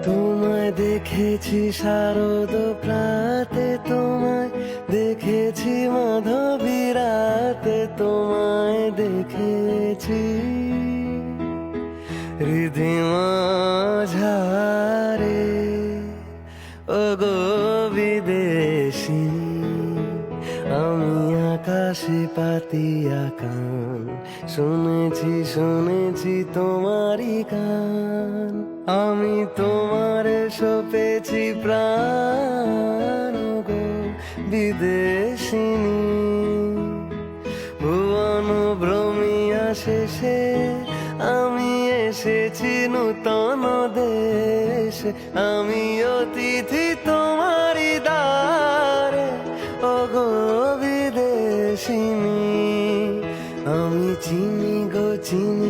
তোমায় দেখেছি শারদ প্রাতে, তোমায় দেখেছি মাধবী রাতে, তোমায় দেখেছি হৃদিমা ঝারে। ও গো বিদেশিনী, আমি আকাশে পাতিয়া কান, শুনেছি শুনেছি তোমারই গান। আমি তোমার সপেছি প্রাণ গো বিদেশিনী। ভুবন ভ্রমিয়া শেষে আমি এসেছি নূতন দেশে, আমি অতিথি তোমারই দ্বারে। ও গো বিদেশিনী, আমি চিনি গো চিনি